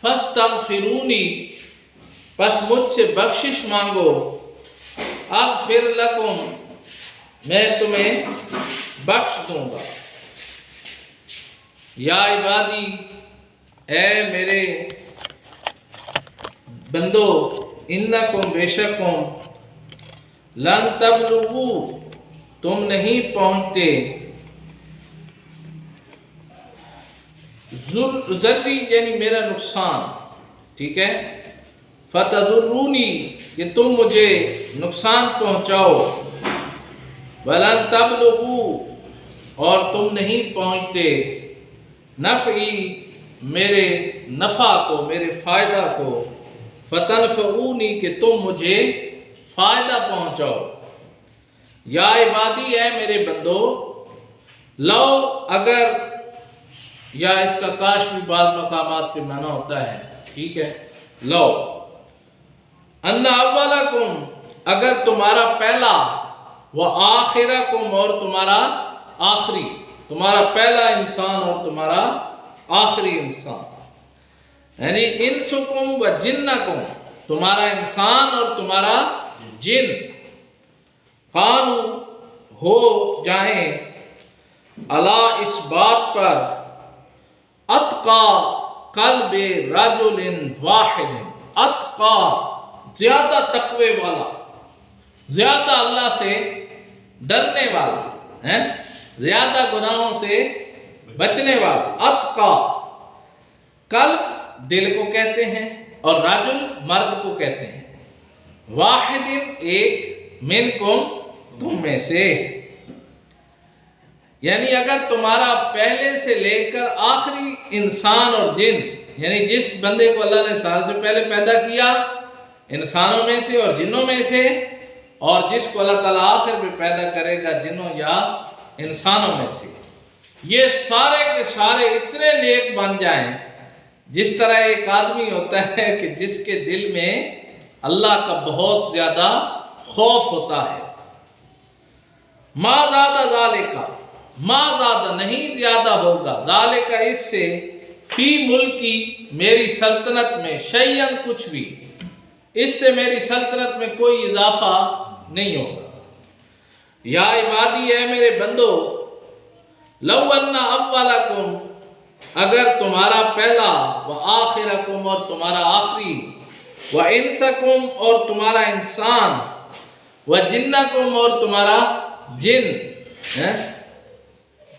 فاستغفرونی، پس مجھ سے بخشش مانگو، اغفر لکم، میں تمہیں بخش دوں گا۔ یا عبادی، اے میرے بندو، انکم، بے شکم، لن تبلغو، تم نہیں پہنچتے، ضری یعنی میرا نقصان، ٹھیک ہے، فتضرونی، کہ تم مجھے نقصان پہنچاؤ، ولن تبلغو، اور تم نہیں پہنچتے، نفعی، میرے نفع کو، میرے فائدہ کو، فتنفعونی، کہ تم مجھے فائدہ پہنچاؤ۔ یا عبادی، اے میرے بندو، لو، اگر، یا اس کا کاش بھی بعض مقامات پہ معنی ہوتا ہے، ٹھیک ہے، لو، ان اولکم، اگر تمہارا پہلا، و آخرکم، اور تمہارا آخری، تمہارا پہلا انسان اور تمہارا آخری انسان، یعنی انسکم و جنکم، تمہارا انسان اور تمہارا جن، قانو، ہو جائیں، علی، اس بات پر، اتقا قلب رجل واحد، اتقا، زیادہ تقوی والا، زیادہ اللہ سے ڈرنے والا ہے، زیادہ گناہوں سے بچنے والا، اتقا، قلب دل کو کہتے ہیں اور رجل مرد کو کہتے ہیں، واحد ایک، منکم تم میں سے، یعنی اگر تمہارا پہلے سے لے کر آخری انسان اور جن، یعنی جس بندے کو اللہ نے سال سے پہلے پیدا کیا انسانوں میں سے اور جنوں میں سے، اور جس کو اللہ تعالیٰ آخر میں پیدا کرے گا جنوں یا انسانوں میں سے، یہ سارے کے سارے اتنے نیک بن جائیں، جس طرح ایک آدمی ہوتا ہے کہ جس کے دل میں اللہ کا بہت زیادہ خوف ہوتا ہے، ما زیادہ ذالکا، ما زیادہ نہیں زیادہ ہوگا، ذالکا اس سے، فی ملکی میری سلطنت میں، شیئن کچھ بھی، اس سے میری سلطنت میں کوئی اضافہ نہیں ہوگا۔ یا عبادی، اے میرے بندو، لو ان اولکم، اگر تمہارا پہلا، و آخرکم، اور تمہارا آخری، و انسکم، اور تمہارا انسان، و جنکم، اور تمہارا جن،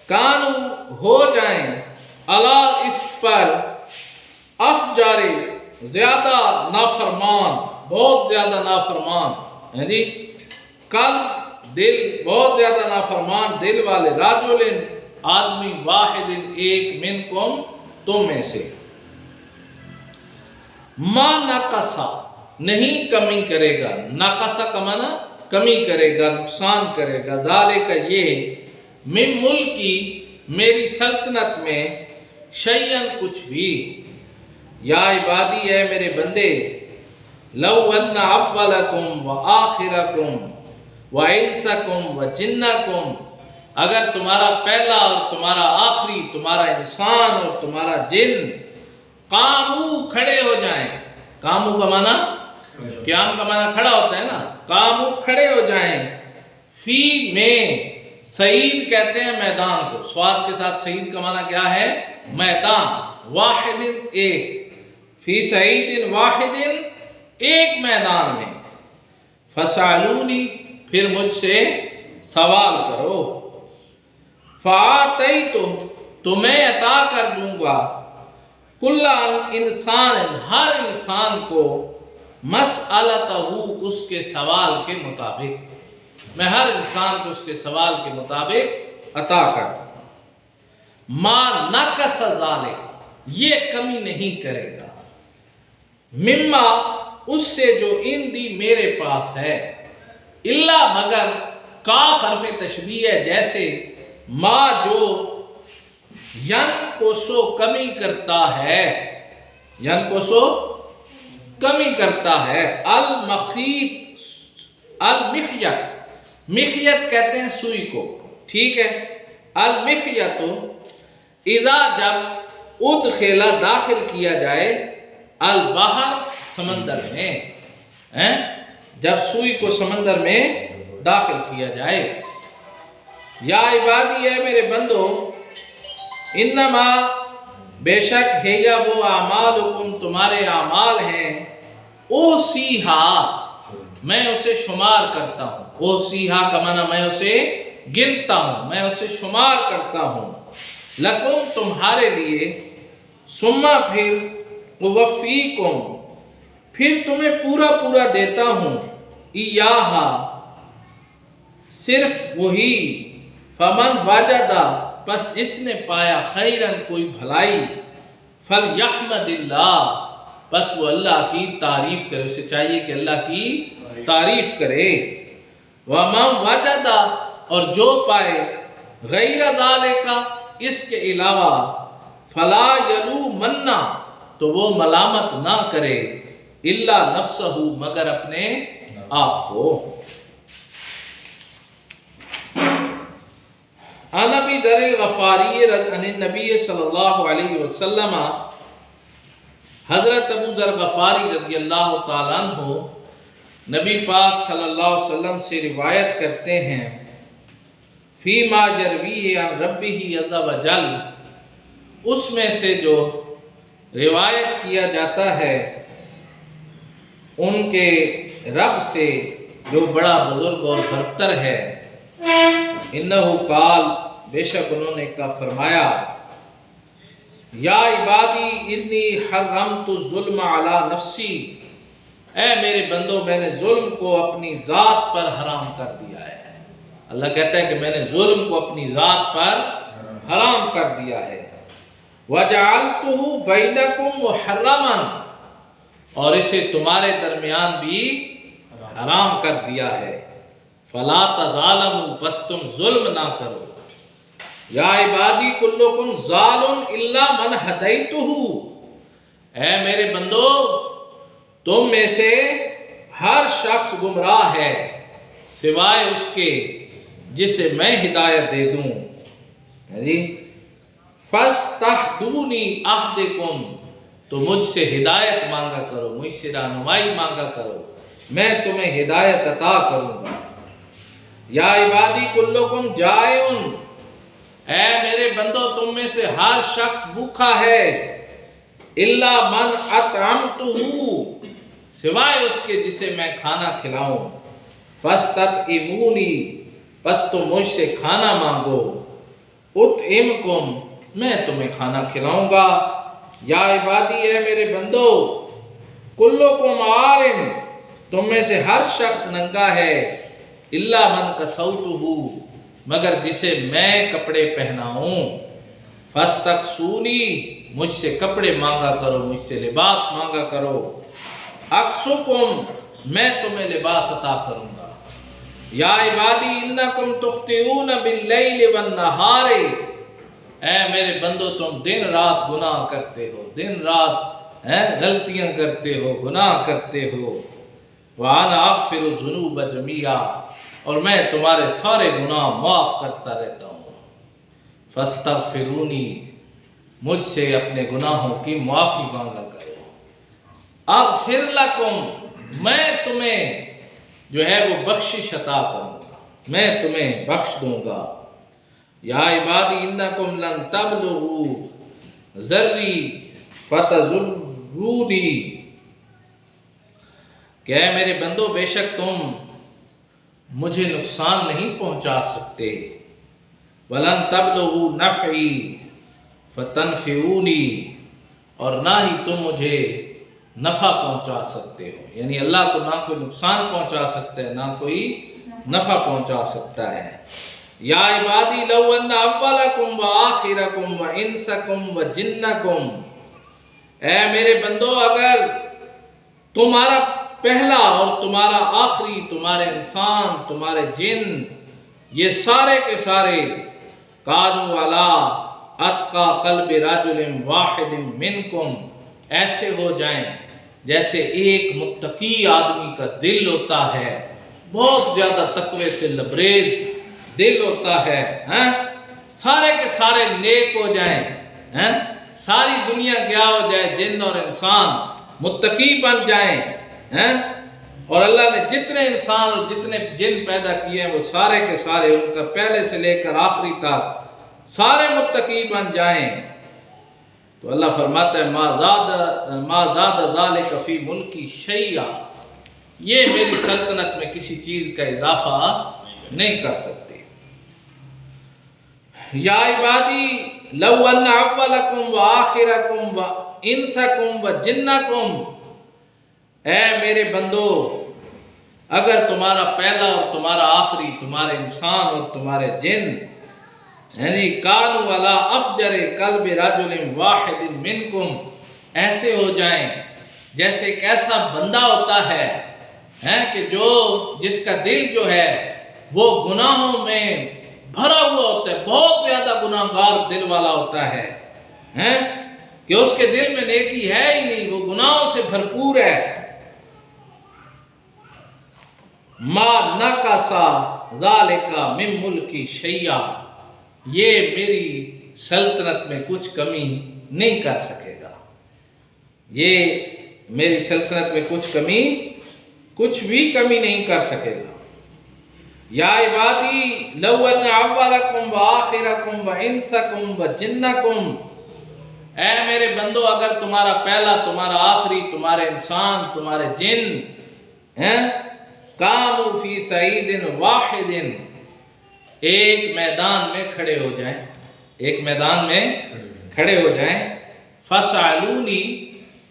کانو، ہو جائیں، علی، اس پر، افجارے، زیادہ نافرمان، بہت زیادہ نافرمان، یعنی قلب، دل، بہت زیادہ نافرمان دل والے، رجل، آدمی، واحد، ایک، منکم تم میں سے، ما نقصا، نہیں کمی کرے گا، نقصا کا معنی کمی کرے گا، نقصان کرے گا، ذالک یہ، من ملکی میری سلطنت میں، شیئن کچھ بھی۔ یا عبادی، اے میرے بندے، لو ان اولکم و آخرکم و انسکم و جنکم، اگر تمہارا پہلا اور تمہارا آخری، تمہارا انسان اور تمہارا جن، قامو، کھڑے ہو جائیں، قامو کا معنی، قیام کا معنی کھڑا ہوتا ہے نا، قامو، کھڑے ہو جائیں، فی میں، سعید کہتے ہیں میدان کو، سواد کے ساتھ سعید کا معنی کیا ہے، میدان، واحد ایک، فی سعید واحد ایک میدان میں، فسالونی، پھر مجھ سے سوال کرو، فآتیتم، تو میں عطا کر دوں گا، کل انسان، ہر انسان کو، مسئلتہ، اس کے سوال کے مطابق، میں ہر انسان کو اس کے سوال کے مطابق عطا کر دوں گا، ما نقص ذالک، یہ کمی نہیں کرے گا، مما، اس سے جو عندی میرے پاس ہے، الا، مگر، کاف حرف تشبیہ ہے، جیسے ما جو ینقصو، کمی کرتا ہے، ینقصو، کمی کرتا ہے، المخیط، المخیط، مخیط کہتے ہیں سوئی کو، ٹھیک ہے، المخیط، اذا، جب، ادخلا، داخل کیا جائے، البحر سمندر میں، جب سوئی کو سمندر میں داخل کیا جائے۔ یا عبادی ہے میرے بندو، انما بے شک ہے یا وہ اعمالکم تمہارے اعمال ہیں، اوصیہا میں اسے شمار کرتا ہوں، اوصیہا کا معنی میں اسے گنتا ہوں، میں اسے شمار کرتا ہوں، لکم تمہارے لیے، ثم پھر اوفیکم پھر تمہیں پورا پورا دیتا ہوں، ایہا صرف وہی، فمن وجدہ پس جس نے پایا خیرن کوئی بھلائی، فلیحمد اللہ پس وہ اللہ کی تعریف کرے، اسے چاہیے کہ اللہ کی تعریف کرے، ومن وجدہ اور جو پائے غیر ذالک اس کے علاوہ، فلا یلومن تو وہ ملامت نہ کرے، الا نفسہ مگر اپنے آپ کو۔ عن ابی ذر الغفاری عن النبی صلی اللہ علیہ وسلم، حضرت ابو ذر غفاری رضی اللہ تعالیٰ عنہ نبی پاک صلی اللہ علیہ وسلم سے روایت کرتے ہیں، فیما یرویہ عن ربہ عز وجل اس میں سے جو روایت کیا جاتا ہے ان کے رب سے جو بڑا بزرگ اور برتر ہے، انہو قال بے شک انہوں نے کہا فرمایا، یا عبادی انی حرمت الظلم علی نفسی، اے میرے بندو میں نے ظلم کو اپنی ذات پر حرام کر دیا ہے۔ اللہ کہتا ہے کہ میں نے ظلم کو اپنی ذات پر حرام کر دیا ہے، وَجَعَلْتُهُ بَيْنَكُمْ مُحَرَّمًا اور اسے تمہارے درمیان بھی حرام کر دیا ہے، فَلَا تَظَالَمُوا بس تم ظلم نہ کرو، یا عبادی کلکم ضال الا من ہدیتہ، اے میرے بندو تم میں سے ہر شخص گمراہ ہے سوائے اس کے جسے میں ہدایت دے دوں، فَاسْتَحْدُونِي أَحْدِكُمْ تو مجھ سے ہدایت مانگا کرو، مجھ سے رہنمائی مانگا کرو، میں تمہیں ہدایت عطا کروں گا۔ یا عبادی کلکم جائعٌ، اے میرے بندو تم میں سے ہر شخص بھوکا ہے، الا من اطعمتہ سوائے اس کے جسے میں کھانا کھلاؤں، فاستطعمونی پس تم مجھ سے کھانا مانگو، اطعمکم میں تمہیں کھانا کھلاؤں گا۔ یا عبادی ہے میرے بندو کلکم عارٍ تم میں سے ہر شخص ننگا ہے، الا من کسوتہ مگر جسے میں کپڑے پہناؤں، فاستکسونی مجھ سے کپڑے مانگا کرو، مجھ سے لباس مانگا کرو، اکسکم میں تمہیں لباس عطا کروں گا۔ یا عبادی انکم تخطئون باللیل والنہار، اے میرے بندو تم دن رات گناہ کرتے ہو، دن رات غلطیاں کرتے ہو، گناہ کرتے ہو، وَأَنَا أَغْفِرُ الذُّنُوبَ جَمِيعًا اور میں تمہارے سارے گناہ معاف کرتا رہتا ہوں، فَاسْتَغْفِرُونِي مجھ سے اپنے گناہوں کی معافی مانگا کرو، اغفر لکم میں تمہیں جو ہے وہ بخشش عطا کروں گا، میں تمہیں بخش دوں گا۔ یا عبادی انکم لن تبلغوا ذری فتضرونی، کہ اے میرے بندو بے شک تم مجھے نقصان نہیں پہنچا سکتے، ولن تبلغوا نفعی فتنفعونی اور نہ ہی تم مجھے نفع پہنچا سکتے ہو، یعنی اللہ کو نہ کوئی نقصان پہنچا سکتا ہے نہ کوئی نفع پہنچا سکتا ہے۔ یا عبادی لو ان اولکم وآخرکم وانسکم وجنکم، اے میرے بندو اگر تمہارا پہلا اور تمہارا آخری، تمہارے انسان، تمہارے جن، یہ سارے کے سارے کانوا علی اتقى قلب رجل واحد منکم ایسے ہو جائیں جیسے ایک متقی آدمی کا دل ہوتا ہے، بہت زیادہ تقوی سے لبریز دل ہوتا ہے، سارے کے سارے نیک ہو جائیں، ساری دنیا کیا ہو جائے جن اور انسان متقی بن جائیں ہیں، اور اللہ نے جتنے انسان اور جتنے جن پیدا کیے ہیں وہ سارے کے سارے ان کا پہلے سے لے کر آخری تک سارے متقی بن جائیں، تو اللہ فرماتا ہے ما زاد ذالک فی ملکی شیئا، یہ میری سلطنت میں کسی چیز کا اضافہ نہیں کر سکتے۔ یا عبادی لو ان اولکم و آخرکم و انسکم و جنکم، اے میرے بندو اگر تمہارا پہلا اور تمہارا آخری، تمہارے انسان اور تمہارے جن، یعنی کانوا علی افجر قلب رجل واحد منکم، ایسے ہو جائیں جیسے ایک ایسا بندہ ہوتا ہے کہ جس کا دل جو ہے وہ گناہوں میں بھرا ہوا ہوتا ہے، بہت زیادہ گناہ گار دل والا ہوتا ہے کہ اس کے دل میں نیکی ہے ہی نہیں، وہ گناہوں سے بھرپور ہے۔ ما نقصا ذالک من ملکی شیئا، یہ میری سلطنت میں کچھ کمی نہیں کر سکے گا، یہ میری سلطنت میں کچھ بھی کمی نہیں کر سکے گا۔ یا عبادی لو ان اولکم و آخرکم و انسکم و جنکم، اے میرے بندو اگر تمہارا پہلا، تمہارا آخری، تمہارے انسان، تمہارے جن قاموا فی صعید واحد، ایک میدان میں کھڑے ہو جائیں، ایک میدان میں کھڑے ہو جائیں، فسألونی،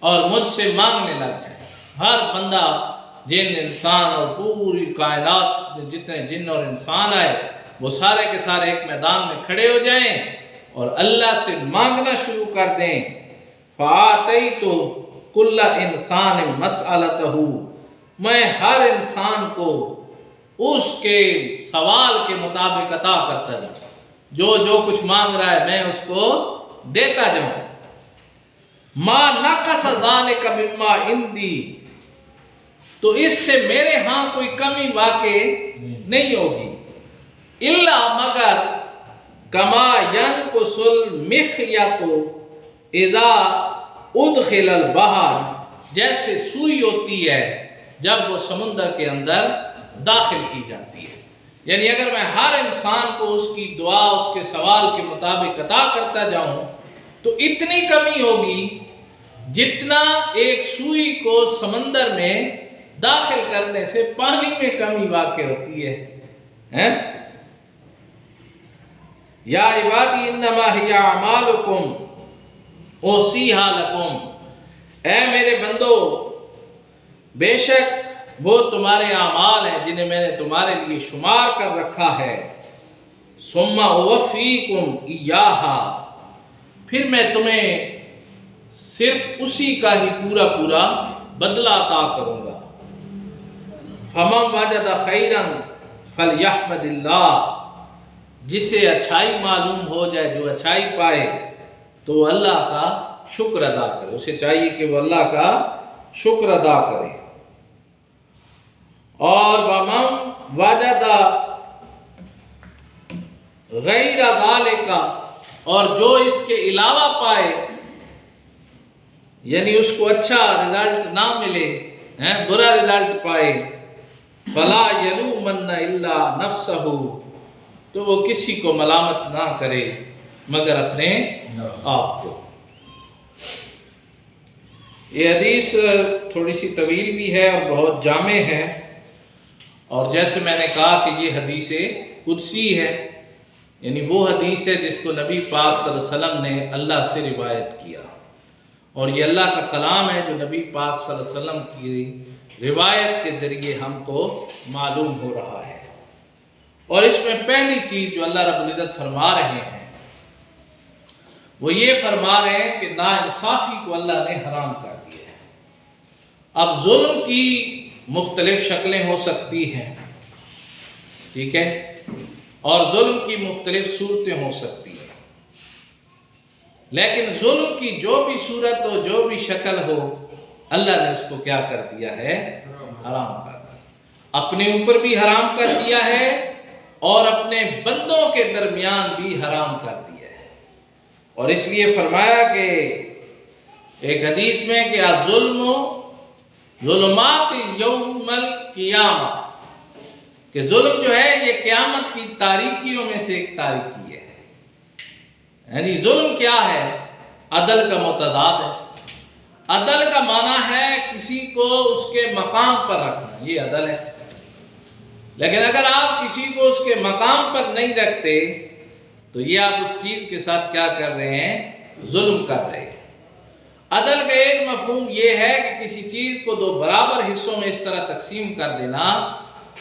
اور مجھ سے مانگنے لگ جائیں، ہر بندہ، جن، انسان اور پوری کائنات میں جتنے جن اور انسان آئے وہ سارے کے سارے ایک میدان میں کھڑے ہو جائیں اور اللہ سے مانگنا شروع کر دیں۔ فآتیت کل انسان مسألتہ، میں ہر انسان کو اس کے سوال کے مطابق عطا کرتا جاؤں، جو کچھ مانگ رہا ہے میں اس کو دیتا جاؤں۔ ما نقص ذالک مما عندی، تو اس سے میرے ہاں کوئی کمی واقع نہیں ہوگی، الا مگر کما ینقص المخیط اذا ادخل البحر، جیسے سوئی ہوتی ہے جب وہ سمندر کے اندر داخل کی جاتی ہے، یعنی اگر میں ہر انسان کو اس کی دعا، اس کے سوال کے مطابق عطا کرتا جاؤں تو اتنی کمی ہوگی جتنا ایک سوئی کو سمندر میں داخل کرنے سے پانی میں کمی واقع ہوتی ہے۔ یا عبادی انما ہی اعمالکم اوصیہا لکم، اے میرے بندو بے شک وہ تمہارے اعمال ہیں جنہیں میں نے تمہارے لیے شمار کر رکھا ہے، ثم اوفیکم ایہا، پھر میں تمہیں صرف اسی کا ہی پورا بدلہ عطا کروں گا۔ فمن وجد خیرا فلیحمد اللہ، جسے اچھائی معلوم ہو جائے، جو اچھائی پائے تو وہ اللہ کا شکر ادا کرے، اسے چاہیے کہ وہ اللہ کا شکر ادا کرے۔ اور ومن وجد غیر ذالک، اور جو اس کے علاوہ پائے، یعنی اس کو اچھا رزلٹ نہ ملے، برا رزلٹ پائے، فلا یلومن الا نفسہ، تو وہ کسی کو ملامت نہ کرے مگر اپنے آپ کو۔ یہ حدیث تھوڑی سی طویل بھی ہے اور بہت جامع ہے، اور جیسے میں نے کہا کہ یہ حدیث قدسی ہے، یعنی وہ حدیث ہے جس کو نبی پاک صلی اللہ علیہ وسلم نے اللہ سے روایت کیا، اور یہ اللہ کا کلام ہے جو نبی پاک صلی اللہ علیہ وسلم کی روایت کے ذریعے ہم کو معلوم ہو رہا ہے۔ اور اس میں پہلی چیز جو اللہ رب العزت فرما رہے ہیں وہ یہ فرما رہے ہیں کہ ناانصافی کو اللہ نے حرام کر دیا ہے۔ اب ظلم کی مختلف شکلیں ہو سکتی ہیں، ٹھیک ہے، اور ظلم کی مختلف صورتیں ہو سکتی ہیں، لیکن ظلم کی جو بھی صورت ہو، جو بھی شکل ہو، اللہ نے اس کو کیا کر دیا ہے؟ حرام کر دیا، اپنے اوپر بھی حرام کر دیا ہے اور اپنے بندوں کے درمیان بھی حرام کر دیا ہے۔ اور اس لیے فرمایا کہ ایک حدیث میں کہ الظلم ظلمات یوم القیامہ، کہ ظلم جو ہے یہ قیامت کی تاریکیوں میں سے ایک تاریکی ہے۔ یعنی ظلم کیا ہے؟ عدل کا متضاد ہے۔ عدل کا معنی ہے کسی کو اس کے مقام پر رکھنا، یہ عدل ہے۔ لیکن اگر آپ کسی کو اس کے مقام پر نہیں رکھتے تو یہ آپ اس چیز کے ساتھ کیا کر رہے ہیں؟ ظلم کر رہے ہیں۔ عدل کا ایک مفہوم یہ ہے کہ کسی چیز کو دو برابر حصوں میں اس طرح تقسیم کر دینا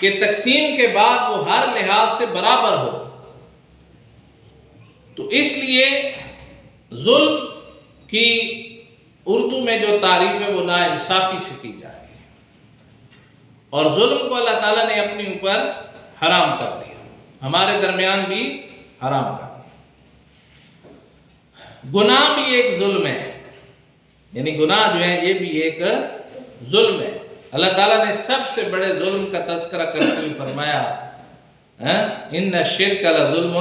کہ تقسیم کے بعد وہ ہر لحاظ سے برابر ہو۔ تو اس لیے ظلم کی اردو میں جو تعریف ہے وہ ناانصافی سے کی جاتی ہے، اور ظلم کو اللہ تعالیٰ نے اپنے اوپر حرام کر دیا، ہمارے درمیان بھی حرام کر دیا۔ گناہ بھی ایک ظلم ہے، یعنی گناہ جو ہے یہ بھی ایک ظلم ہے۔ اللہ تعالیٰ نے سب سے بڑے ظلم کا تذکرہ کرتے ہوئے فرمایا ان الشرک لظلم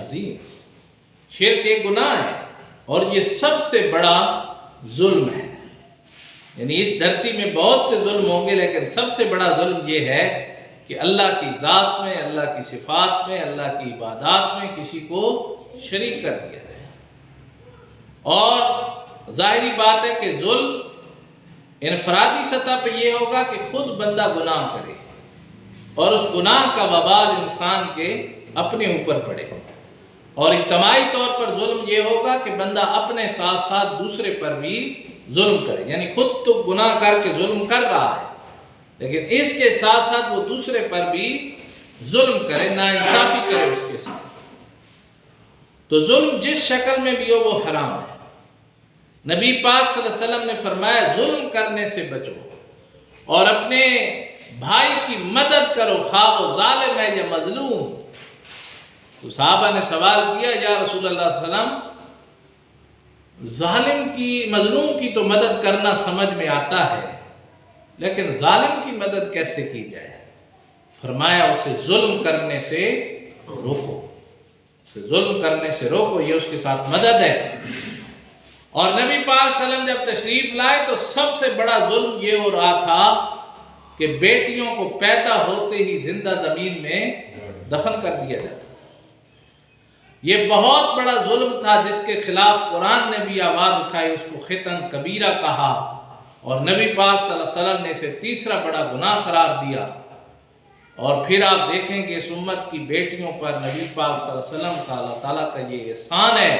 عظیم، شرک ایک گناہ ہے اور یہ سب سے بڑا ظلم ہے۔ یعنی اس دھرتی میں بہت سے ظلم ہوں گے لیکن سب سے بڑا ظلم یہ ہے کہ اللہ کی ذات میں، اللہ کی صفات میں، اللہ کی عبادات میں کسی کو شریک کر دیا جائے۔ اور ظاہری بات ہے کہ ظلم انفرادی سطح پہ یہ ہوگا کہ خود بندہ گناہ کرے اور اس گناہ کا وبال انسان کے اپنے اوپر پڑے، اور اجتماعی طور پر ظلم یہ ہوگا کہ بندہ اپنے ساتھ ساتھ دوسرے پر بھی ظلم کرے، یعنی خود تو گناہ کر کے ظلم کر رہا ہے لیکن اس کے ساتھ ساتھ وہ دوسرے پر بھی ظلم کرے، ناانصافی کرے اس کے ساتھ۔ تو ظلم جس شکل میں بھی ہو وہ حرام ہے۔ نبی پاک صلی اللہ علیہ وسلم نے فرمایا ظلم کرنے سے بچو اور اپنے بھائی کی مدد کرو، خواہ وہ ظالم ہے یا مظلوم۔ تو صحابہ نے سوال کیا یا رسول اللہ صلی اللہ علیہ وسلم، ظالم کی، مظلوم کی تو مدد کرنا سمجھ میں آتا ہے لیکن ظالم کی مدد کیسے کی جائے؟ فرمایا اسے ظلم کرنے سے روکو، اسے ظلم کرنے سے روکو، یہ اس کے ساتھ مدد ہے۔ اور نبی پاک صلی اللہ علیہ وسلم جب تشریف لائے تو سب سے بڑا ظلم یہ ہو رہا تھا کہ بیٹیوں کو پیدا ہوتے ہی زندہ زمین میں دفن کر دیا جاتا۔ یہ بہت بڑا ظلم تھا جس کے خلاف قرآن نے بھی آواز اٹھائی، اس کو خطن کبیرہ کہا، اور نبی پاک صلی اللہ علیہ وسلم نے اسے تیسرا بڑا گناہ قرار دیا۔ اور پھر آپ دیکھیں کہ اس امت کی بیٹیوں پر نبی پاک صلی اللہ علیہ وسلم کا، اللہ تعالیٰ کا یہ احسان ہے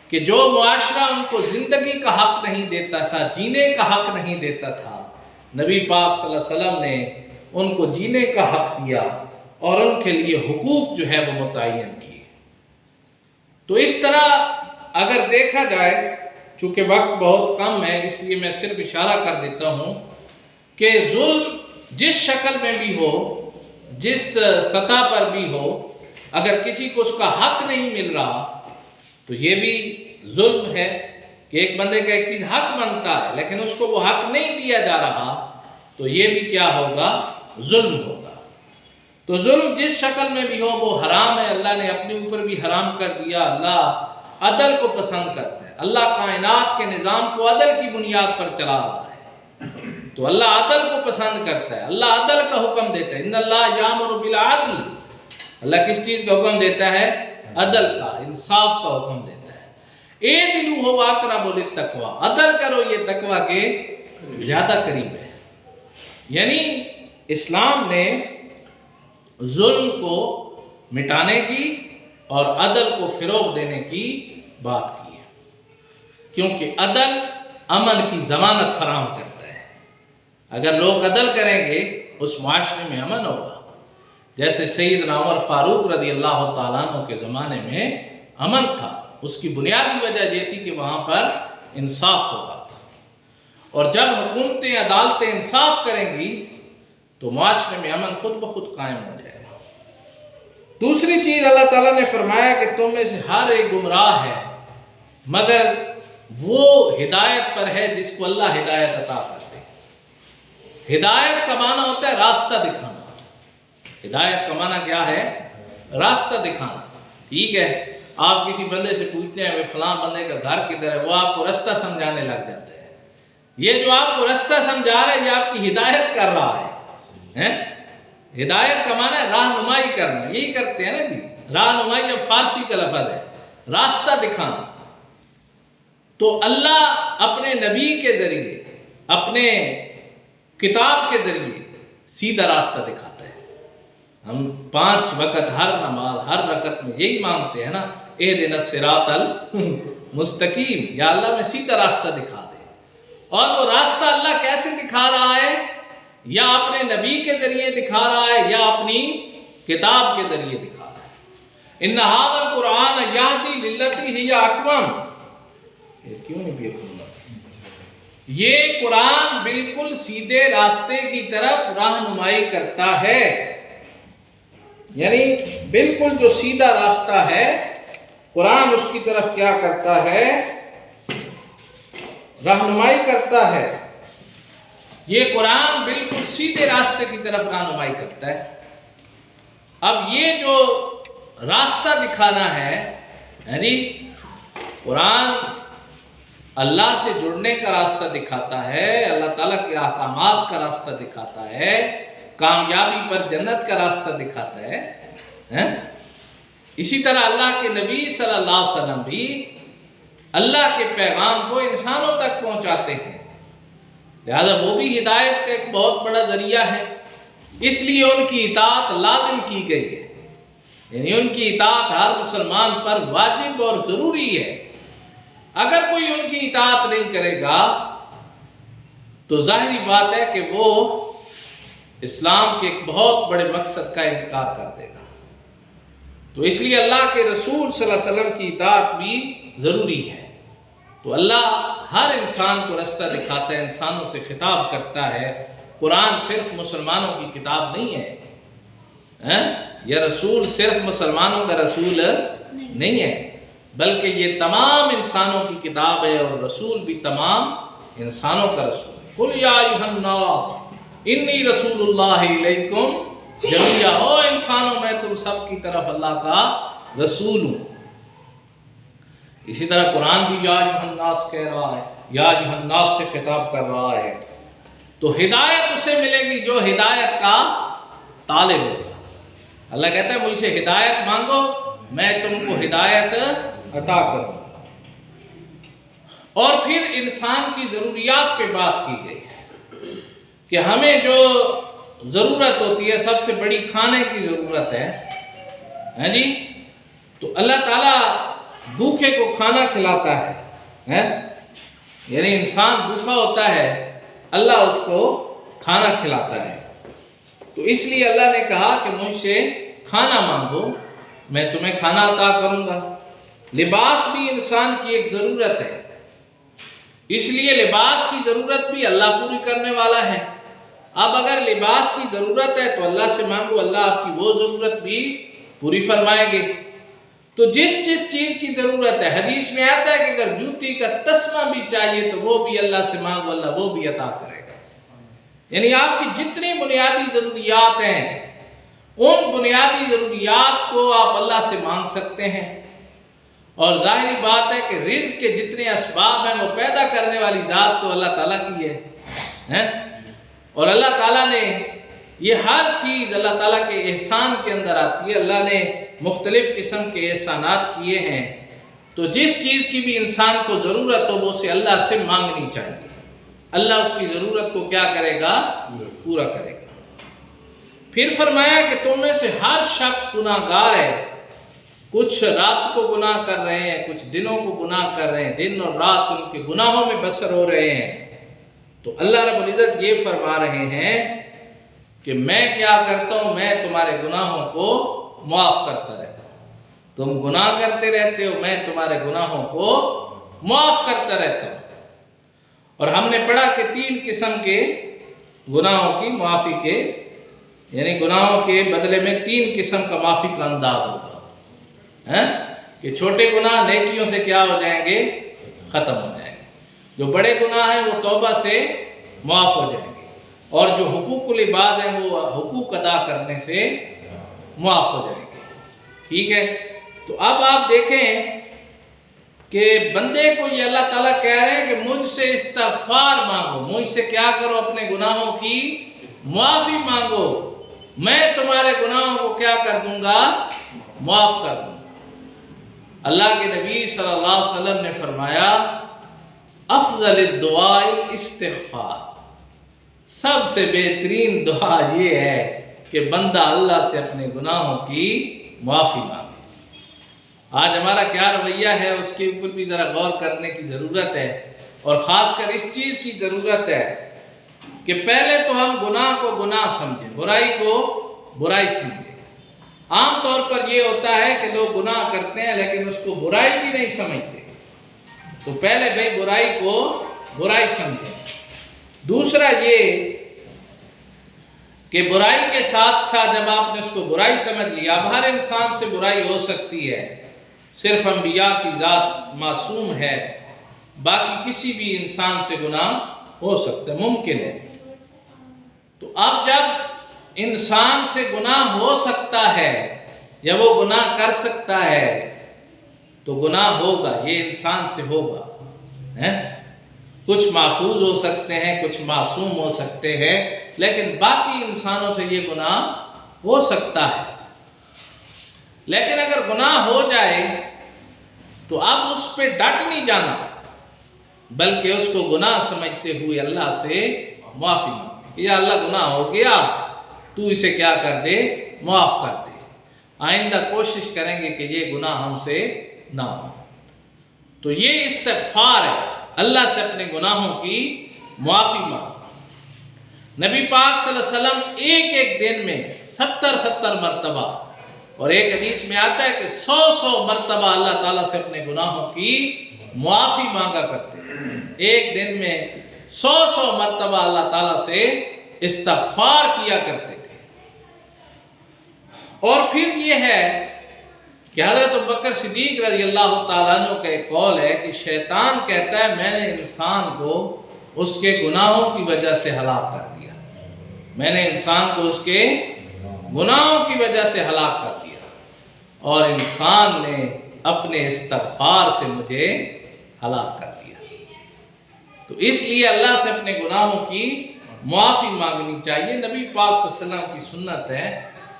کہ جو معاشرہ ان کو زندگی کا حق نہیں دیتا تھا، جینے کا حق نہیں دیتا تھا، نبی پاک صلی اللہ علیہ وسلم نے ان کو جینے کا حق دیا اور ان کے لیے حقوق جو ہے وہ متعین کیے۔ تو اس طرح اگر دیکھا جائے، چونکہ وقت بہت کم ہے اس لیے میں صرف اشارہ کر دیتا ہوں کہ ظلم جس شکل میں بھی ہو، جس سطح پر بھی ہو، اگر کسی کو اس کا حق نہیں مل رہا تو یہ بھی ظلم ہے کہ ایک بندے کا ایک چیز حق بنتا ہے لیکن اس کو وہ حق نہیں دیا جا رہا، تو یہ بھی کیا ہوگا؟ ظلم ہوگا۔ تو ظلم جس شکل میں بھی ہو وہ حرام ہے، اللہ نے اپنے اوپر بھی حرام کر دیا۔ اللہ عدل کو پسند کرتا ہے، اللہ کائنات کے نظام کو عدل کی بنیاد پر چلا رہا ہے، تو اللہ عدل کو پسند کرتا ہے، اللہ عدل کا حکم دیتا ہے۔ ان اللہ یامر بالعدل، اللہ کس چیز کا حکم دیتا ہے؟ عدل کا، انصاف کا حکم دیتا ہے۔ اعدلوا هو اقرب للتقوی، عدل کرو یہ تقوی کے زیادہ قریب ہے۔ یعنی اسلام نے ظلم کو مٹانے کی اور عدل کو فروغ دینے کی بات کی ہے، کیونکہ عدل امن کی ضمانت فراہم کرتا ہے۔ اگر لوگ عدل کریں گے اس معاشرے میں امن ہوگا، جیسے سیدنا عمر فاروق رضی اللہ تعالیٰ عنہ کے زمانے میں امن تھا، اس کی بنیادی وجہ یہ تھی کہ وہاں پر انصاف ہو رہا تھا، اور جب حکومتیں، عدالتیں انصاف کریں گی تو معاشرے میں امن خود بخود قائم ہو جائے گا۔ دوسری چیز اللہ تعالیٰ نے فرمایا کہ تم میں سے ہر ایک گمراہ ہے مگر وہ ہدایت پر ہے جس کو اللہ ہدایت عطا کرتے ہیں۔ ہدایت کا معنی ہوتا ہے راستہ دکھانا، ہدایت کا معنی کیا ہے؟ راستہ دکھانا، ٹھیک ہے۔ آپ کسی بندے سے پوچھتے ہیں فلاں بندے کا گھر کدھر ہے، وہ آپ کو راستہ سمجھانے لگ جاتا ہے۔ یہ جو آپ کو راستہ سمجھا رہا ہے یہ آپ کی ہدایت کر رہا ہے۔ ہدایت کا معنی ہے رہنمائی کرنا، یہی کرتے ہیں نا جی، رہنمائی اب فارسی کا لفظ ہے، راستہ دکھانا۔ تو اللہ اپنے نبی کے ذریعے، اپنے کتاب کے ذریعے سیدھا راستہ دکھاتا ہے۔ ہم 5 وقت ہر نماز ہر رکعت میں یہی مانگتے ہیں نا، اہدنا الصراط المستقیم، یا اللہ میں سیدھا راستہ دکھا دے۔ اور وہ راستہ اللہ کیسے دکھا رہا ہے؟ یا اپنے نبی کے ذریعے دکھا رہا ہے یا اپنی کتاب کے ذریعے دکھا رہا ہے۔ ان ھذا القرآن یہدی للتی ہی اقوم، یہ کیوں نہیں بھی یہ قرآن بالکل سیدھے راستے کی طرف رہنمائی کرتا ہے، یعنی بالکل جو سیدھا راستہ ہے قرآن اس کی طرف کیا کرتا ہے؟ رہنمائی کرتا ہے۔ یہ قرآن بالکل سیدھے راستے کی طرف رہنمائی کرتا ہے۔ اب یہ جو راستہ دکھانا ہے، یعنی قرآن اللہ سے جڑنے کا راستہ دکھاتا ہے، اللہ تعالیٰ کے احکامات کا راستہ دکھاتا ہے، کامیابی پر جنت کا راستہ دکھاتا ہے۔ اسی طرح اللہ کے نبی صلی اللہ علیہ وسلم بھی اللہ کے پیغام کو انسانوں تک پہنچاتے ہیں، لہذا وہ بھی ہدایت کا ایک بہت بڑا ذریعہ ہے۔ اس لیے ان کی اطاعت لازم کی گئی ہے، یعنی ان کی اطاعت ہر مسلمان پر واجب اور ضروری ہے۔ اگر کوئی ان کی اطاعت نہیں کرے گا تو ظاہری بات ہے کہ وہ اسلام کے ایک بہت بڑے مقصد کا انکار کر دے گا۔ تو اس لیے اللہ کے رسول صلی اللہ علیہ وسلم کی اطاعت بھی ضروری ہے۔ تو اللہ ہر انسان کو راستہ دکھاتا ہے، انسانوں سے خطاب کرتا ہے۔ قرآن صرف مسلمانوں کی کتاب نہیں ہے، یہ رسول صرف مسلمانوں کا رسول نہیں ہے، بلکہ یہ تمام انسانوں کی کتاب ہے، اور رسول بھی تمام انسانوں کا رسول ہے۔ قُلْ يَا أَيُّهَا النَّاسُ إِنِّي رَسُولُ اللَّهِ إِلَيْكُمْ جَمِيعًا، او انسانوں میں تم سب کی طرف اللہ کا رسول ہوں۔ اسی طرح قرآن بھی یا ایھا الناس کہہ رہا ہے، یا ایھا الناس سے خطاب کر رہا ہے۔ تو ہدایت اسے ملے گی جو ہدایت کا طالب ہوگا۔ اللہ کہتا ہے مجھ سے ہدایت مانگو، میں تم کو ہدایت عطا کروں گا۔ اور پھر انسان کی ضروریات پہ بات کی گئی ہے کہ ہمیں جو ضرورت ہوتی ہے، سب سے بڑی کھانے کی ضرورت ہے جی، تو اللہ تعالیٰ بھوکے کو کھانا کھلاتا ہے، یعنی انسان بھوکا ہوتا ہے اللہ اس کو کھانا کھلاتا ہے۔ تو اس لیے اللہ نے کہا کہ مجھ سے کھانا مانگو، میں تمہیں کھانا عطا کروں گا۔ لباس بھی انسان کی ایک ضرورت ہے، اس لیے لباس کی ضرورت بھی اللہ پوری کرنے والا ہے۔ اب اگر لباس کی ضرورت ہے تو اللہ سے مانگو، اللہ آپ کی وہ ضرورت بھی پوری فرمائیں گے۔ تو جس چیز کی ضرورت ہے، حدیث میں آتا ہے کہ اگر جوتی کا تسمہ بھی چاہیے تو وہ بھی اللہ سے مانگو، اللہ وہ بھی عطا کرے گا۔ یعنی آپ کی جتنی بنیادی ضروریات ہیں، ان بنیادی ضروریات کو آپ اللہ سے مانگ سکتے ہیں۔ اور ظاہری بات ہے کہ رزق کے جتنے اسباب ہیں وہ پیدا کرنے والی ذات تو اللہ تعالیٰ کی ہے، اور اللہ تعالیٰ نے یہ ہر چیز اللہ تعالیٰ کے احسان کے اندر آتی ہے۔ اللہ نے مختلف قسم کے احسانات کیے ہیں، تو جس چیز کی بھی انسان کو ضرورت ہو وہ اسے اللہ سے مانگنی چاہیے، اللہ اس کی ضرورت کو کیا کرے گا؟ پورا کرے گا۔ پھر فرمایا کہ تم میں سے ہر شخص گناہ گار ہے، کچھ رات کو گناہ کر رہے ہیں، کچھ دنوں کو گناہ کر رہے ہیں، دن اور رات ان کے گناہوں میں بسر ہو رہے ہیں۔ تو اللہ رب العزت یہ فرما رہے ہیں کہ میں کیا کرتا ہوں، میں تمہارے گناہوں کو معاف کرتا رہتا ہوں۔ تم گناہ کرتے رہتے ہو، میں تمہارے گناہوں کو معاف کرتا رہتا ہوں۔ اور ہم نے پڑھا کہ 3 قسم کے گناہوں کی معافی کے، یعنی گناہوں کے بدلے میں 3 قسم کا معافی کا انداز ہوگا، کہ چھوٹے گناہ نیکیوں سے کیا ہو جائیں گے؟ ختم ہو جائیں گے۔ جو بڑے گناہ ہیں وہ توبہ سے معاف ہو جائیں گے، اور جو حقوق العباد ہیں وہ حقوق ادا کرنے سے معاف ہو جائیں گے۔ ٹھیک ہے؟ تو اب آپ دیکھیں کہ بندے کو یہ اللہ تعالیٰ کہہ رہے ہیں کہ مجھ سے استغفار مانگو، مجھ سے کیا کرو، اپنے گناہوں کی معافی مانگو، میں تمہارے گناہوں کو کیا کر دوں گا، معاف کر دوں گا۔ اللہ کے نبی صلی اللہ علیہ وسلم نے فرمایا افضل الدعاء استغفار، سب سے بہترین دعا یہ ہے کہ بندہ اللہ سے اپنے گناہوں کی معافی مانگے۔ آج ہمارا کیا رویہ ہے اس کے اوپر بھی ذرا غور کرنے کی ضرورت ہے، اور خاص کر اس چیز کی ضرورت ہے کہ پہلے تو ہم گناہ کو گناہ سمجھیں، برائی کو برائی سمجھیں۔ عام طور پر یہ ہوتا ہے کہ لوگ گناہ کرتے ہیں لیکن اس کو برائی بھی نہیں سمجھتے، تو پہلے بھائی برائی کو برائی سمجھیں۔ دوسرا یہ کہ برائی کے ساتھ ساتھ جب آپ نے اس کو برائی سمجھ لیا، اب ہر انسان سے برائی ہو سکتی ہے، صرف انبیاء کی ذات معصوم ہے، باقی کسی بھی انسان سے گناہ ہو سکتا ہے، ممکن ہے۔ تو اب جب انسان سے گناہ ہو سکتا ہے یا وہ گناہ کر سکتا ہے تو گناہ ہوگا، یہ انسان سے ہوگا۔ کچھ محفوظ ہو سکتے ہیں، کچھ معصوم ہو سکتے ہیں، لیکن باقی انسانوں سے یہ گناہ ہو سکتا ہے۔ لیکن اگر گناہ ہو جائے تو اب اس پہ ڈٹ نہیں جانا، بلکہ اس کو گناہ سمجھتے ہوئے اللہ سے معافی مانگے کہ یا اللہ گناہ ہو گیا، تو اسے کیا کر دے، معاف کر دے۔ آئندہ کوشش کریں گے کہ یہ گناہ ہم سے نہ ہو۔ تو یہ استغفار ہے، اللہ سے اپنے گناہوں کی معافی مانگنا۔ نبی پاک صلی اللہ علیہ وسلم ایک ایک دن میں 70 مرتبہ، اور ایک حدیث میں آتا ہے کہ 100 مرتبہ اللہ تعالیٰ سے اپنے گناہوں کی معافی مانگا کرتے تھے۔ ایک دن میں 100 مرتبہ اللہ تعالیٰ سے استغفار کیا کرتے تھے۔ اور پھر یہ ہے کہ حضرت ابوبکر صدیق رضی اللہ تعالیٰ عنہ کا ایک قول ہے کہ شیطان کہتا ہے میں نے انسان کو اس کے گناہوں کی وجہ سے ہلاک کر دیا، میں نے انسان کو اس کے گناہوں کی وجہ سے ہلاک کر دیا، اور انسان نے اپنے استغفار سے مجھے ہلاک کر دیا۔ تو اس لیے اللہ سے اپنے گناہوں کی معافی مانگنی چاہیے، نبی پاک صلی اللہ علیہ وسلم کی سنت ہے،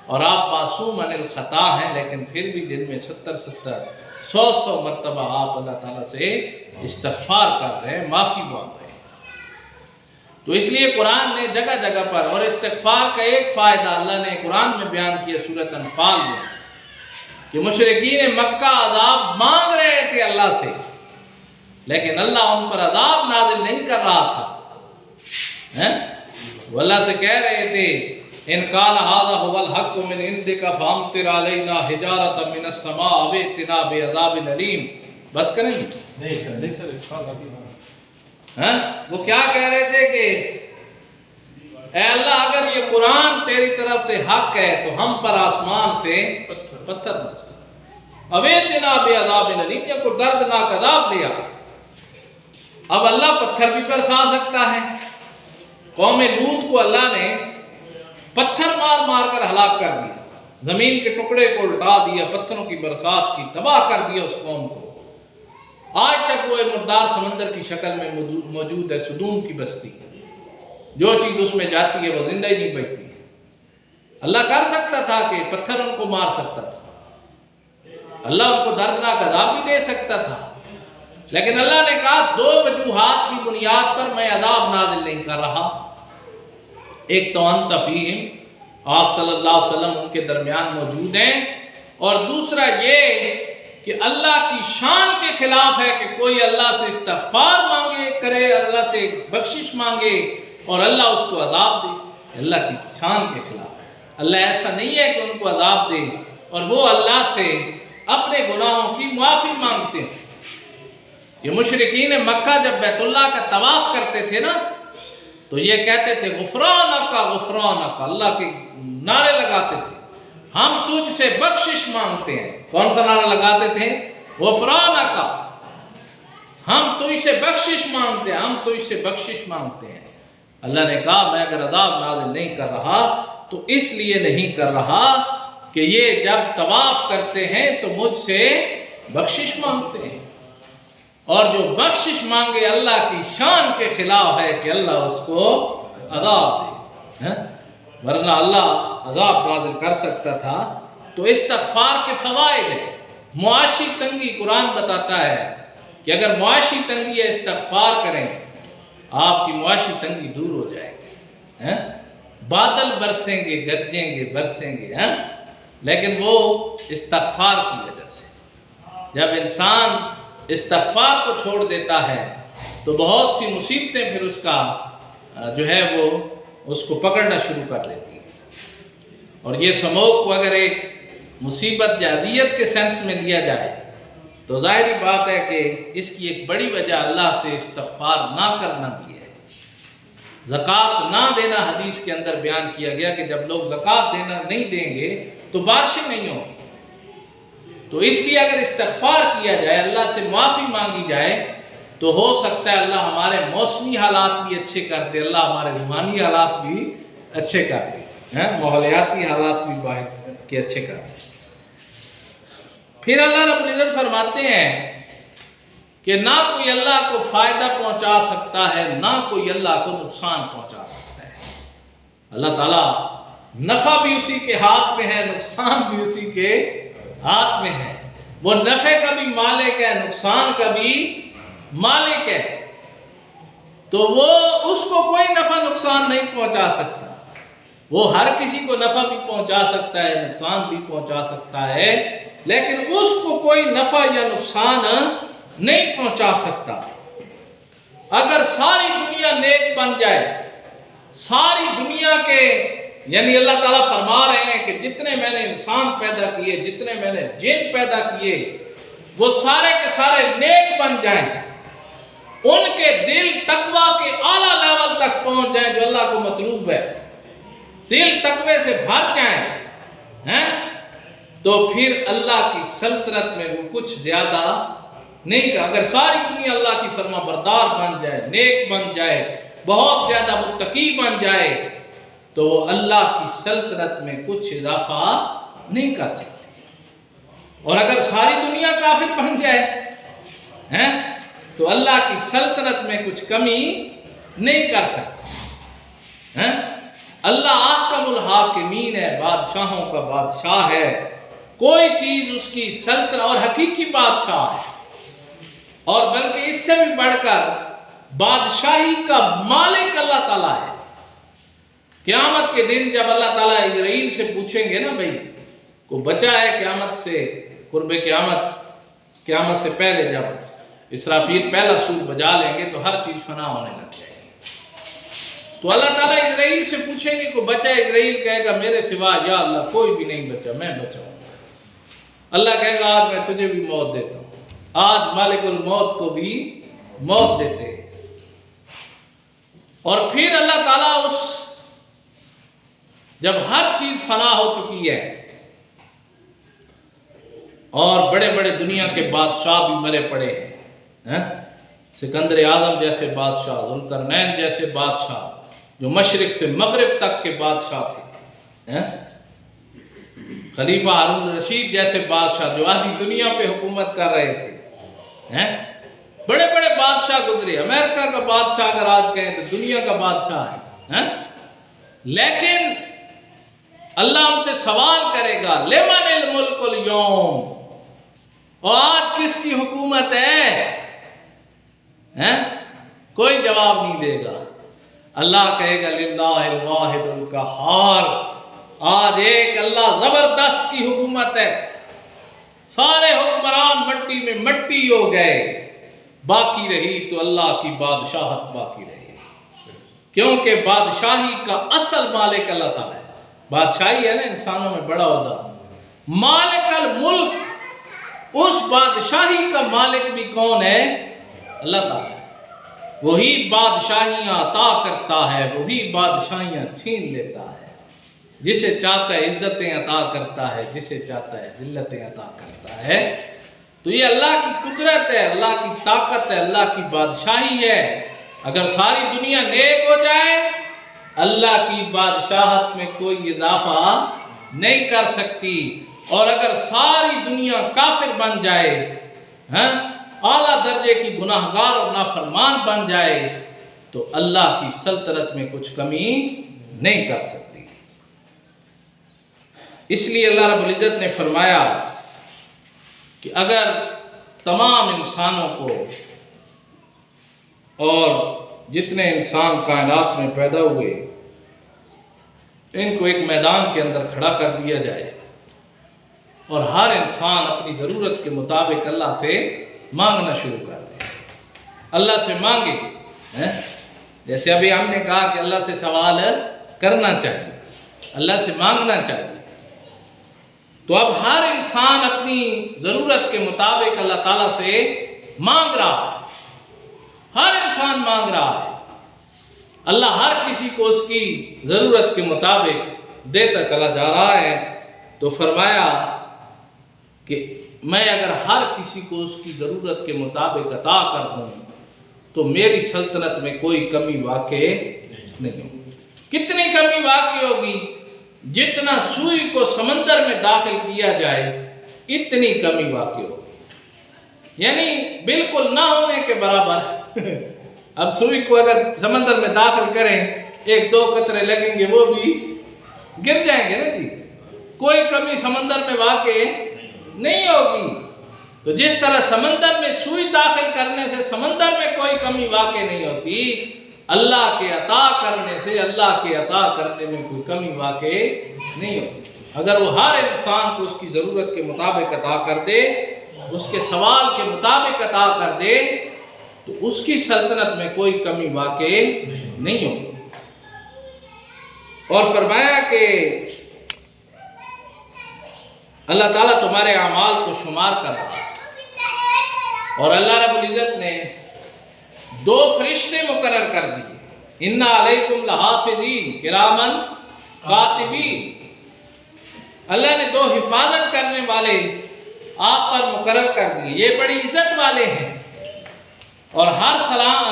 اور آپ معصوم عن الخطا ہیں، لیکن پھر بھی دن میں 100 مرتبہ آپ اللہ تعالیٰ سے استغفار کر رہے ہیں، معافی مانگ رہے ہیں۔ تو اس لیے قرآن نے جگہ جگہ پر، اور استغفار کا ایک فائدہ اللہ نے قرآن میں بیان کیا سورۃ انفال میں، کہ مشرکین مکہ عذاب مانگ رہے تھے اللہ سے، لیکن اللہ ان پر عذاب نازل نہیں کر رہا تھا۔ وہ اللہ سے کہہ رہے تھے ان کان ھذا ھو الحق من عندک فامطر علینا حجارۃ من السماء او ائتنا بعذاب الیم۔ بس کریں گے؟ نہیں سر، وہ کیا کہہ رہے تھے کہ اے اللہ اگر یہ قرآن تیری طرف سے حق ہے تو ہم پر آسمان سے پتھر برسا، او ائتنا بعذاب الیم، یا کوئی دردناک عذاب لیا۔ اب اللہ پتھر بھی برسا سکتا ہے۔ قوم لوط کو اللہ نے پتھر مار مار کر ہلاک کر دیا، زمین کے ٹکڑے کو الٹا دیا، پتھروں کی برسات کی، تباہ کر دیا اس قوم کو۔ آج تک وہ مردار سمندر کی شکل میں موجود ہے، سدوم کی بستی، جو چیز اس میں جاتی ہے وہ زندہ ہی نہیں بچتی۔ اللہ کر سکتا تھا کہ پتھر ان کو مار سکتا تھا، اللہ ان کو دردناک عذاب بھی دے سکتا تھا، لیکن اللہ نے کہا 2 وجوہات کی بنیاد پر میں عذاب نازل نہیں کر رہا۔ ایک تو انت فیہم، آپ صلی اللہ علیہ وسلم ان کے درمیان موجود ہیں، اور دوسرا یہ کہ اللہ کی شان کے خلاف ہے کہ کوئی اللہ سے استغفار مانگے کرے، اللہ سے بخشش مانگے اور اللہ اس کو عذاب دے، اللہ کی شان کے خلاف۔ اللہ ایسا نہیں ہے کہ ان کو عذاب دے، اور وہ اللہ سے اپنے گناہوں کی معافی مانگتے ہیں۔ یہ مشرکین مکہ جب بیت اللہ کا طواف کرتے تھے نا، تو یہ کہتے تھے غفرانک غفرانک، اللہ کے نعرے لگاتے تھے، ہم تجھ سے بخشش مانگتے ہیں۔ کون سا نعرہ لگاتے تھے؟ غفرانک، ہم تجھ سے بخشش مانگتے ہیں، ہم تجھ سے بخشش مانگتے ہیں۔ اللہ نے کہا میں اگر عذاب نازل نہیں کر رہا تو اس لیے نہیں کر رہا کہ یہ جب طواف کرتے ہیں تو مجھ سے بخشش مانگتے ہیں، اور جو بخشش مانگے اللہ کی شان کے خلاف ہے کہ اللہ اس کو عذاب دے، ورنہ اللہ عذاب نازل کر سکتا تھا۔ تو استغفار کے فوائد ہیں۔ معاشی تنگی، قرآن بتاتا ہے کہ اگر معاشی تنگی ہے استغفار کریں آپ کی معاشی تنگی دور ہو جائے گی۔ بادل برسیں گے، گرجیں گے، برسیں گے، لیکن وہ استغفار کی وجہ سے۔ جب انسان استغفار کو چھوڑ دیتا ہے تو بہت سی مصیبتیں پھر اس کا جو ہے وہ اس کو پکڑنا شروع کر دیتی ہیں۔ اور یہ سموگ کو اگر ایک مصیبت یا اذیت کے سینس میں لیا جائے تو ظاہری بات ہے کہ اس کی ایک بڑی وجہ اللہ سے استغفار نہ کرنا بھی ہے۔ زکوٰۃ نہ دینا حدیث کے اندر بیان کیا گیا کہ جب لوگ زکوٰۃ دینا نہیں دیں گے تو بارشیں نہیں ہوں گی۔ تو اس لیے اگر استغفار کیا جائے، اللہ سے معافی مانگی جائے، تو ہو سکتا ہے اللہ ہمارے موسمی حالات بھی اچھے کر دے، اللہ ہمارے روحانی حالات بھی اچھے کر دے، ماحولیاتی حالات بھی کے اچھے کر دے۔ پھر اللہ رب العزت فرماتے ہیں کہ نہ کوئی اللہ کو فائدہ پہنچا سکتا ہے، نہ کوئی اللہ کو نقصان پہنچا سکتا ہے۔ اللہ تعالیٰ نفع بھی اسی کے ہاتھ میں ہے، نقصان بھی اسی کے ہاتھ میں ہے۔ وہ نفع کا بھی مالک ہے، نقصان کا بھی مالک ہے، تو وہ اس کو کوئی نفع نقصان نہیں پہنچا سکتا۔ وہ ہر کسی کو نفع بھی پہنچا سکتا ہے، نقصان بھی پہنچا سکتا ہے، لیکن اس کو کوئی نفع یا نقصان نہیں پہنچا سکتا۔ اگر ساری دنیا نیک بن جائے، ساری دنیا کے، یعنی اللہ تعالیٰ فرما رہے ہیں کہ جتنے میں نے انسان پیدا کیے، جتنے میں نے جن پیدا کیے، وہ سارے کے سارے نیک بن جائیں، ان کے دل تقوی کے اعلیٰ لیول تک پہنچ جائیں جو اللہ کو مطلوب ہے، دل تقوی سے بھر جائیں، تو پھر اللہ کی سلطنت میں وہ کچھ زیادہ نہیں کہا۔ اگر ساری دنیا اللہ کی فرما بردار بن جائے، نیک بن جائے، بہت زیادہ متقی بن جائے، تو وہ اللہ کی سلطنت میں کچھ اضافہ نہیں کر سکتے۔ اور اگر ساری دنیا کافر بن جائے تو اللہ کی سلطنت میں کچھ کمی نہیں کر سکتے۔ اللہ احکم الحاکمین ہے، بادشاہوں کا بادشاہ ہے، کوئی چیز اس کی سلطنت، اور حقیقی بادشاہ ہے، اور بلکہ اس سے بھی بڑھ کر بادشاہی کا مالک اللہ تعالیٰ ہے۔ قیامت کے دن جب اللہ تعالیٰ اسرائیل سے پوچھیں گے نا، بھائی کو بچا ہے قیامت سے، قرب قیامت سے پہلے جب اسرافیل پہلا سور بجا لیں گے تو ہر چیز فنا ہونے لگ جائے گی، تو اللہ تعالیٰ اسرائیل سے پوچھیں گے کو بچا، اسرائیل کہے گا میرے سوا یا اللہ کوئی بھی نہیں بچا، میں بچاؤں گا۔ اللہ کہے گا آج میں تجھے بھی موت دیتا ہوں، آج مالک الموت کو بھی موت دیتے ہیں۔ اور پھر اللہ تعالیٰ جب ہر چیز فنا ہو چکی ہے اور بڑے بڑے دنیا کے بادشاہ بھی مرے پڑے ہیں، سکندر اعظم جیسے بادشاہ، ذوالقرنین جیسے بادشاہ جو مشرق سے مغرب تک کے بادشاہ تھے، خلیفہ ہارون الرشید جیسے بادشاہ جو آدھی دنیا پہ حکومت کر رہے تھے، بڑے بڑے بادشاہ گزرے، امریکہ کا بادشاہ اگر آج کہیں تو دنیا کا بادشاہ ہے، لیکن اللہ ہم سے سوال کرے گا لمن الملک اليوم، اور آج کس کی حکومت ہے؟ کوئی جواب نہیں دے گا۔ اللہ کہے گا للہ الواحد القہار، آج ایک اللہ زبردست کی حکومت ہے، سارے حکمران مٹی میں مٹی ہو گئے، باقی رہی تو اللہ کی بادشاہت باقی رہی، کیونکہ بادشاہی کا اصل مالک اللہ تعالیٰ ہے۔ بادشاہی ہے نا انسانوں میں بڑا عہدہ، مالک الملک، اس بادشاہی کا مالک بھی کون ہے؟ اللہ تعالیٰ ہے۔ وہی بادشاہیاں عطا کرتا ہے، وہی بادشاہیاں چھین لیتا ہے، جسے چاہتا ہے عزتیں عطا کرتا ہے، جسے چاہتا ہے ذلتیں عطا کرتا ہے۔ تو یہ اللہ کی قدرت ہے، اللہ کی طاقت ہے، اللہ کی بادشاہی ہے۔ اگر ساری دنیا نیک ہو جائے، اللہ کی بادشاہت میں کوئی اضافہ نہیں کر سکتی. اور اگر ساری دنیا کافر بن جائے، اعلیٰ درجے کی گناہگار اور نافرمان بن جائے، تو اللہ کی سلطنت میں کچھ کمی نہیں کر سکتی. اس لیے اللہ رب العزت نے فرمایا کہ اگر تمام انسانوں کو اور جتنے انسان کائنات میں پیدا ہوئے ان کو ایک میدان کے اندر کھڑا کر دیا جائے اور ہر انسان اپنی ضرورت کے مطابق اللہ سے مانگنا شروع کر دے، اللہ سے مانگے. جیسے ابھی ہم نے کہا کہ اللہ سے سوال کرنا چاہیے، اللہ سے مانگنا چاہیے، تو اب ہر انسان اپنی ضرورت کے مطابق اللہ تعالیٰ سے مانگ رہا ہے. ہر انسان مانگ رہا ہے، اللہ ہر کسی کو اس کی ضرورت کے مطابق دیتا چلا جا رہا ہے. تو فرمایا کہ میں اگر ہر کسی کو اس کی ضرورت کے مطابق عطا کر دوں تو میری سلطنت میں کوئی کمی واقع نہیں ہوگی. کتنی کمی واقع ہوگی؟ جتنا سوئی کو سمندر میں داخل کیا جائے اتنی کمی واقع ہوگی، یعنی بالکل نہ ہونے کے برابر. اب سوئی کو اگر سمندر میں داخل کریں، ایک دو قطرے لگیں گے، وہ بھی گر جائیں گے نا جی. کوئی کمی سمندر میں واقع نہیں ہوگی. تو جس طرح سمندر میں سوئی داخل کرنے سے سمندر میں کوئی کمی واقع نہیں ہوتی، اللہ کے عطا کرنے سے اللہ کے عطا کرنے میں کوئی کمی واقع نہیں ہوتی. اگر وہ ہر انسان کو اس کی ضرورت کے مطابق عطا کر دے، اس کے سوال کے مطابق عطا کر دے، تو اس کی سلطنت میں کوئی کمی واقع نہیں ہوگی. اور فرمایا کہ اللہ تعالیٰ تمہارے اعمال کو شمار کر رہا ہے. اور اللہ رب العزت نے 2 فرشتے مقرر کر دیے، اِنَّ عَلَيْكُمْ لَحَافِظِينَ کِرَامًا کاتبین. اللہ نے 2 حفاظت کرنے والے آپ پر مقرر کر دیے. یہ بڑی عزت والے ہیں، اور ہر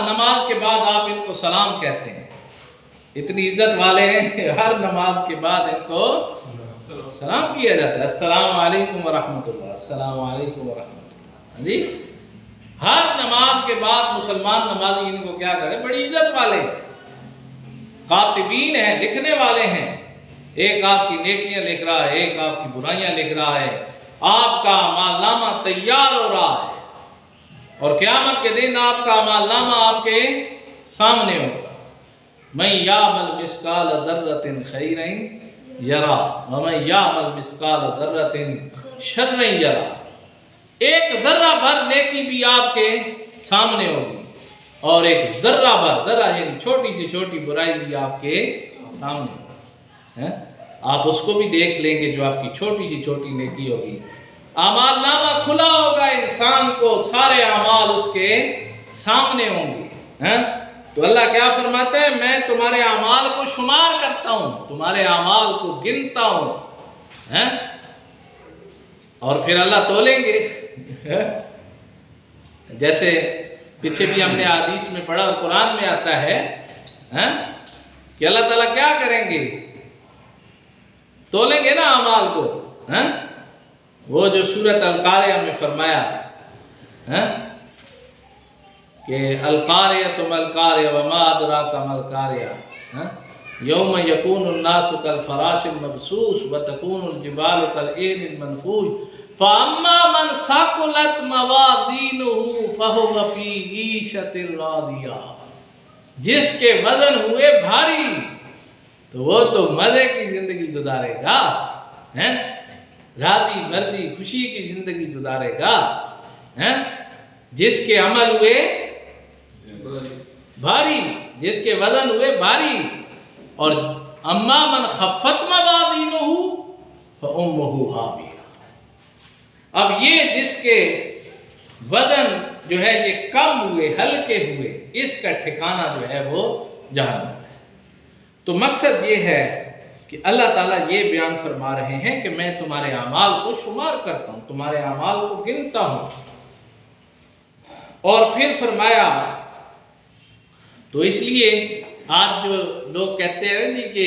نماز کے بعد آپ ان کو سلام کہتے ہیں. اتنی عزت والے ہیں کہ ہر نماز کے بعد ان کو سلام کیا جاتا ہے. السلام علیکم ورحمۃ اللہ، السلام علیکم ورحمۃ اللہ. جی ہر نماز کے بعد مسلمان نمازی ان کو کیا کرے؟ بڑی عزت والے ہیں، کاتبین ہیں، لکھنے والے ہیں. ایک آپ کی نیکیاں لکھ رہا ہے، ایک آپ کی برائیاں لکھ رہا ہے. آپ کا اعمال نامہ تیار ہو رہا ہے، اور قیامت کے دن آپ کا اعمال نامہ آپ کے سامنے ہوگا. مَن یعمل مثقال ذرۃ خیرا یرا ومن یعمل مثقال ذرۃ شرا یرا. ایک ذرہ بھر نیکی بھی آپ کے سامنے ہوگی، اور ایک ذرہ بھر، ذرہ یعنی چھوٹی سی چھوٹی برائی بھی آپ کے سامنے ہوگی. آپ اس کو بھی دیکھ لیں گے جو آپ کی چھوٹی سی چھوٹی نیکی ہوگی. اعمال نامہ کھلا ہوگا انسان کو، سارے اعمال اس کے سامنے ہوں گے. تو اللہ کیا فرماتا ہے؟ میں تمہارے اعمال کو شمار کرتا ہوں، تمہارے اعمال کو گنتا ہوں. اور پھر اللہ تولیں گے. جیسے پیچھے بھی ہم نے حدیث میں پڑھا اور قرآن میں آتا ہے کہ اللہ تعالیٰ کیا کریں گے؟ تولیں گے نا اعمال کو. وہ جو سورۃ القاریہ میں فرمایا کہ القاریۃ ما القاریہ وما ادراک ما القاریہ یوم یکون الناس کالفراش المبثوث وتکون الجبال کالعہن المنفوش فاما من ثقلت موازینہ فہو فی عیشۃ راضیہ. جس کے وزن ہوئے بھاری تو وہ تو مزے کی زندگی گزارے گا، راضی مرضی خوشی کی زندگی گزارے گا. جس کے عمل ہوئے بھاری، جس کے وزن ہوئے بھاری. اور اما من خفت موازینہ فامہ ہاویہ. اب یہ جس کے وزن جو ہے یہ کم ہوئے، ہلکے ہوئے، اس کا ٹھکانہ جو ہے وہ جہنم ہے. تو مقصد یہ ہے کہ اللہ تعالیٰ یہ بیان فرما رہے ہیں کہ میں تمہارے اعمال کو شمار کرتا ہوں، تمہارے اعمال کو گنتا ہوں. اور پھر فرمایا، تو اس لیے آج جو لوگ کہتے ہیں جی کہ